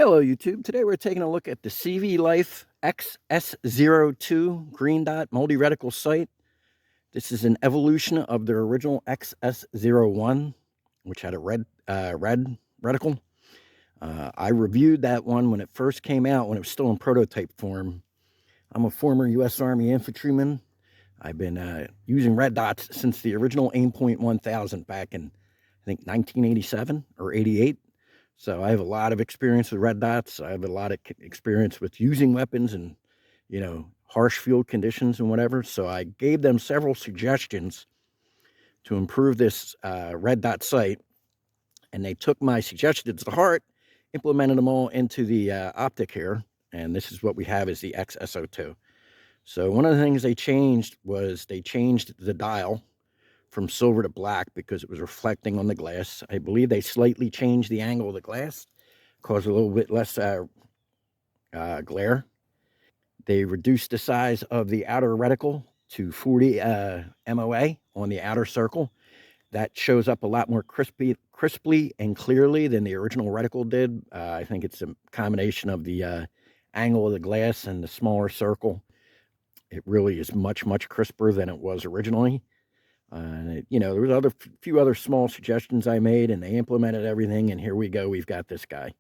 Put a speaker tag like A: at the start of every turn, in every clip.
A: Hello YouTube. Today we're taking a look at the CVLIFE X S02 green dot multi-reticle sight. This is an evolution of their original XS01, which had a red reticle. I reviewed that one when it first came out, when it was still in prototype form. I'm a former U.S. Army infantryman. I've been using red dots since the original Aimpoint 1000 back in, I think, 1987 or 88. So I have a lot of experience with red dots. I have a lot of experience with using weapons and, harsh field conditions and whatever. So I gave them several suggestions to improve this red dot sight. And they took my suggestions to heart, implemented them all into the optic here. And this is what we have is the XS02. So one of the things they changed was they changed the dial from silver to black because it was reflecting on the glass. I believe they slightly changed the angle of the glass, caused a little bit less glare. They reduced the size of the outer reticle to 40 MOA on the outer circle. That shows up a lot more crisply and clearly than the original reticle did. I think it's a combination of the angle of the glass and the smaller circle. It really is much, much crisper than it was originally. There was a few other small suggestions I made, and they implemented everything, and here we go. We've got this guy.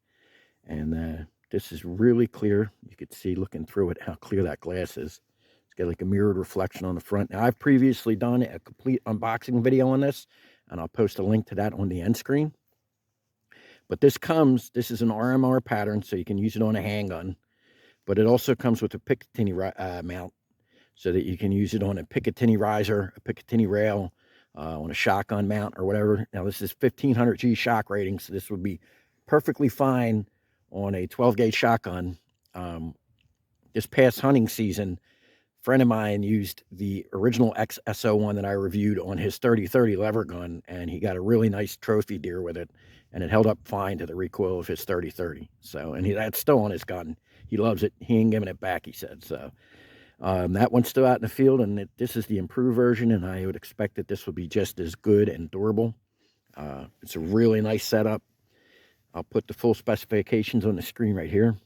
A: And this is really clear. You could see, looking through it, how clear that glass is. It's got like a mirrored reflection on the front. Now, I've previously done a complete unboxing video on this, and I'll post a link to that on the end screen. But this is an RMR pattern, so you can use it on a handgun. But it also comes with a Picatinny mount, so that you can use it on a Picatinny riser, a Picatinny rail, on a shotgun mount or whatever. Now, this is 1500 G shock rating, so this would be perfectly fine on a 12-gauge shotgun. This past hunting season, a friend of mine used the original XS01 that I reviewed on his 30-30 lever gun, and he got a really nice trophy deer with it, and it held up fine to the recoil of his 30-30. So, and that's still on his gun. He loves it. He ain't giving it back, he said. So that one's still out in the field, and this is the improved version, and I would expect that this will be just as good and durable. It's a really nice setup. I'll put the full specifications on the screen right here.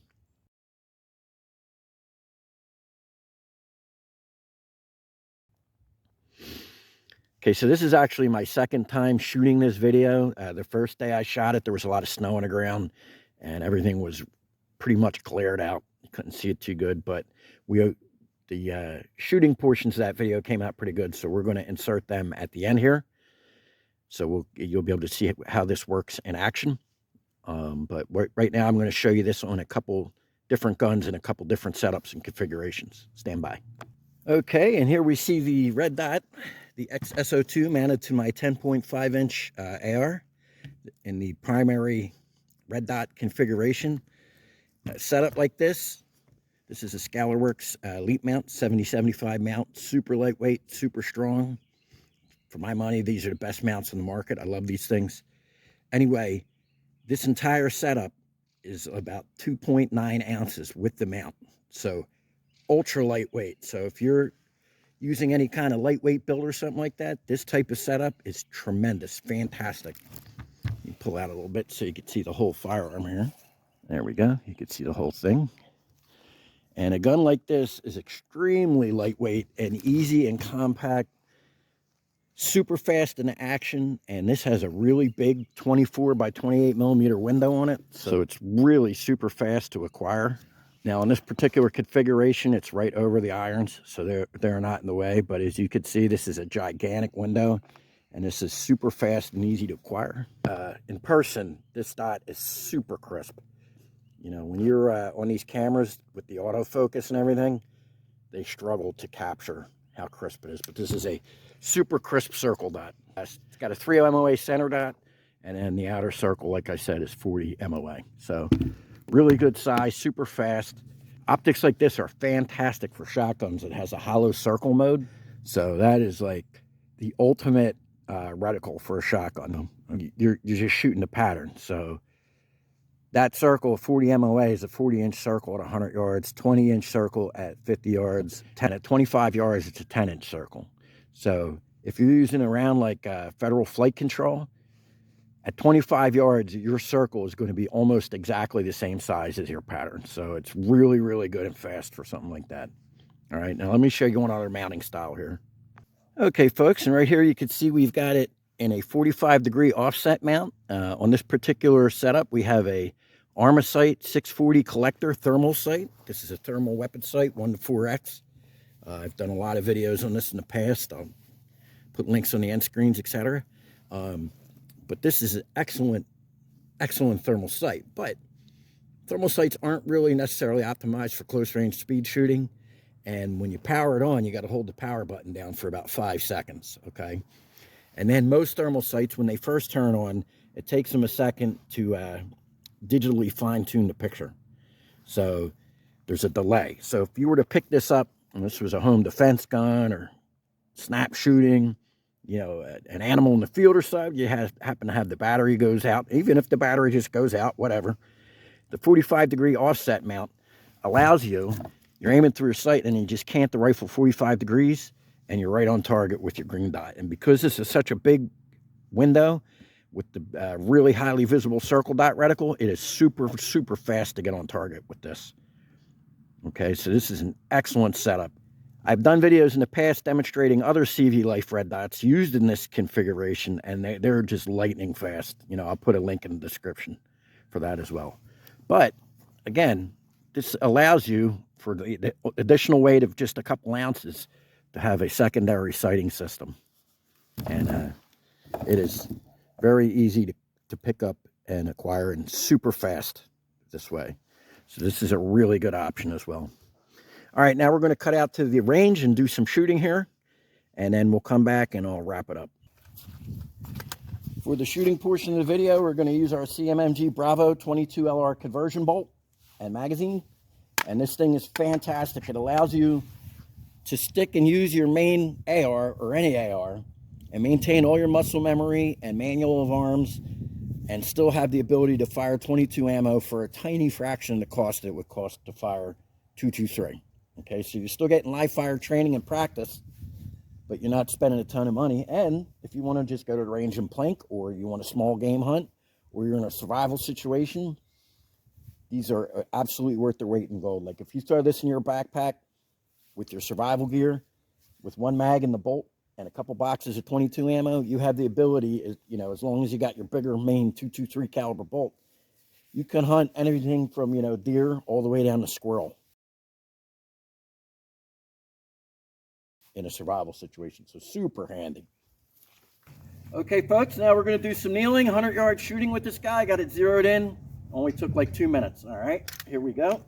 A: Okay, so this is actually my second time shooting this video. The first day I shot it, there was a lot of snow on the ground, and everything was pretty much glared out. You couldn't see it too good, but the shooting portions of that video came out pretty good, so we're going to insert them at the end here. So you'll be able to see how this works in action. But right now I'm going to show you this on a couple different guns and a couple different setups and configurations. Stand by. Okay, and here we see the red dot, the XS02 mounted to my 10.5-inch AR in the primary red dot configuration. Setup like this. This is a Scalarworks Elite mount, 70-75 mount, super lightweight, super strong. For my money, these are the best mounts on the market. I love these things. Anyway, this entire setup is about 2.9 ounces with the mount. So ultra lightweight. So if you're using any kind of lightweight build or something like that, this type of setup is tremendous, fantastic. You pull out a little bit so you can see the whole firearm here. There we go. You can see the whole thing. And a gun like this is extremely lightweight and easy and compact, super fast in action, and this has a really big 24 by 28 millimeter window on it, so it's really super fast to acquire. Now, in this particular configuration, it's right over the irons, so they're not in the way, but as you can see, this is a gigantic window, and this is super fast and easy to acquire. In person, this dot is super crisp. When you're on these cameras with the autofocus and everything, they struggle to capture how crisp it is. But this is a super crisp circle dot. It's got a 3 MOA center dot, and then the outer circle, like I said, is 40 MOA. So really good size, super fast. Optics like this are fantastic for shotguns. It has a hollow circle mode. So that is like the ultimate reticle for a shotgun. You're just shooting the pattern. So that circle of 40 MOA is a 40-inch circle at 100 yards, 20-inch circle at 50 yards, 10 at 25 yards, it's a 10-inch circle. So if you're using around like federal flight control, At 25 yards, your circle is going to be almost exactly the same size as your pattern. So it's really, really good and fast for something like that. All right, now let me show you one other mounting style here. Okay, folks, and right here you can see we've got it in a 45-degree offset mount. On this particular setup, we have a Armasight 640 collector thermal sight. This is a thermal weapon sight, 1-4X. I've done a lot of videos on this in the past. I'll put links on the end screens, etc. But this is an excellent thermal sight. But thermal sights aren't really necessarily optimized for close range speed shooting. And when you power it on, you got to hold the power button down for about 5 seconds, okay? And then most thermal sights, when they first turn on, it takes them a second to digitally fine-tune the picture. So there's a delay. So if you were to pick this up, and this was a home defense gun or snap shooting, you know, an animal in the field or so, you happen to have the battery goes out, even if the battery just goes out, whatever. The 45-degree offset mount allows you, you're aiming through your sight and you just cant the rifle 45 degrees and you're right on target with your green dot. And because this is such a big window with the really highly visible circle dot reticle, it is super, super fast to get on target with this. Okay, so this is an excellent setup. I've done videos in the past demonstrating other CVLIFE red dots used in this configuration, and they're just lightning fast. You know, I'll put a link in the description for that as well. But again, this allows you, for the additional weight of just a couple ounces, to have a secondary sighting system. And it is very easy to pick up and acquire, and super fast this way. So this is a really good option as well. All right, now we're going to cut out to the range and do some shooting here, and then we'll come back and I'll wrap it up. For the shooting portion of the video, we're going to use our CMMG Bravo 22 LR conversion bolt and magazine. And this thing is fantastic. It allows you to stick and use your main AR or any AR and maintain all your muscle memory and manual of arms, and still have the ability to fire 22 ammo for a tiny fraction of the cost it would cost to fire 223. Okay, so you're still getting live fire training and practice, but you're not spending a ton of money. And if you want to just go to the range and plank, or you want a small game hunt, or you're in a survival situation, these are absolutely worth their weight in gold. Like if you throw this in your backpack with your survival gear, with one mag in the bolt and a couple boxes of 22 ammo, you have the ability, you know, as long as you got your bigger main 223 caliber bolt, you can hunt anything from, you know, deer all the way down to squirrel in a survival situation. So super handy. Okay, folks, now we're going to do some kneeling, 100-yard shooting with this guy. I got it zeroed in. Only took like 2 minutes. All right, here we go.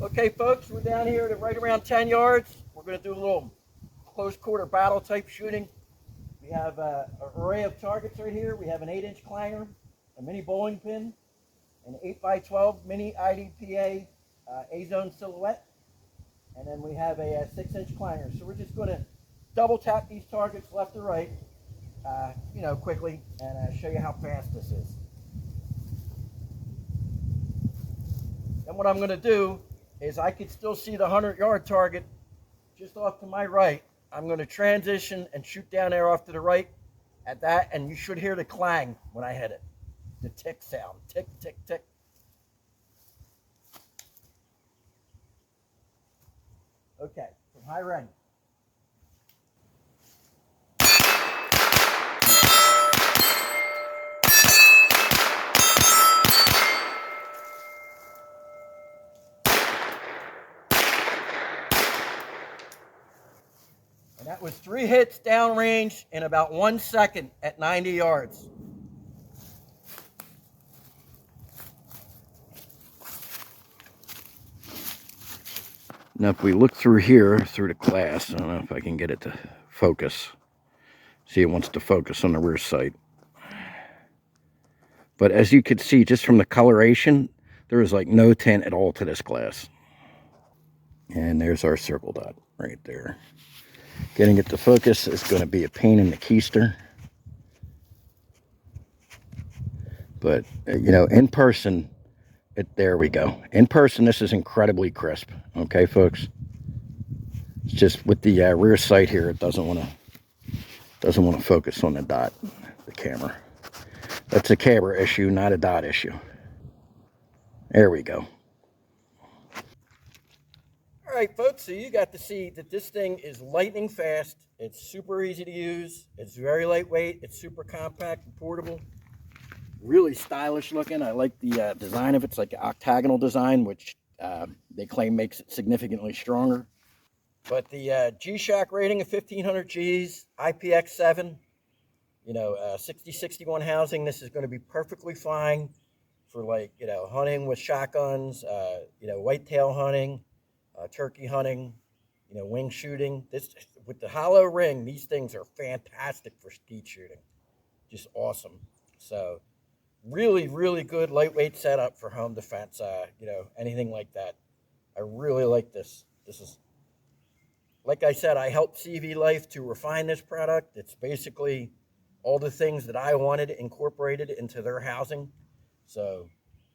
A: Okay, folks, we're down here to right around 10 yards. We're going to do a little close quarter battle type shooting. We have an array of targets right here. We have an 8-inch clanger, a mini bowling pin, an 8x12 mini IDPA A-zone silhouette, and then we have a 6-inch clanger. So we're just going to double tap these targets left or right, you know, quickly, and show you how fast this is. And what I'm going to do is, I can still see the 100-yard target just off to my right. I'm going to transition and shoot down there off to the right at that, and you should hear the clang when I hit it. The tick sound. Tick, tick, tick. Okay, from high range. And that was 3 hits downrange in about 1 second at 90 yards. Now, if we look through here, through the glass, I don't know if I can get it to focus. See, it wants to focus on the rear sight. But as you can see, just from the coloration, there is like no tint at all to this glass. And there's our circle dot right there. Getting it to focus is going to be a pain in the keister. But, you know, in person, there we go. In person, this is incredibly crisp. Okay, folks? It's just with the rear sight here, it doesn't want to focus on the dot, the camera. That's a camera issue, not a dot issue. There we go. All right, folks, so you got to see that this thing is lightning fast. It's super easy to use. It's very lightweight. It's super compact and portable. Really stylish looking. I like the design of it. It's like an octagonal design, which they claim makes it significantly stronger. But the G-Shock rating of 1500 Gs, IPX7, you know, 60-61 housing. This is going to be perfectly fine for, like, you know, hunting with shotguns, you know, whitetail hunting, turkey hunting, you know, wing shooting. This, with the hollow ring, these things are fantastic for skeet shooting. Just awesome. So really, really good lightweight setup for home defense, you know, anything like that. I really like this. This is, like I said, I helped CVLIFE to refine this product. It's basically all the things that I wanted incorporated into their housing. So,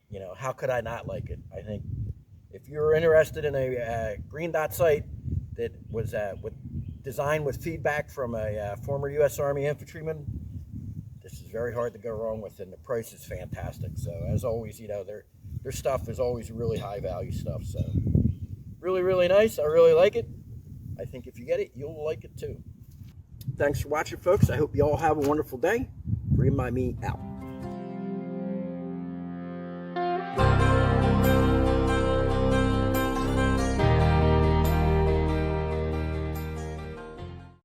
A: you know, how could I not like it? I think if you're interested in a green dot sight that was designed with feedback from a former U.S. Army infantryman, this is very hard to go wrong with, and the price is fantastic. So, as always, you know, their stuff is always really high value stuff. So, really, really nice. I really like it. I think if you get it, you'll like it too. Thanks for watching, folks. I hope you all have a wonderful day. Green by Me out.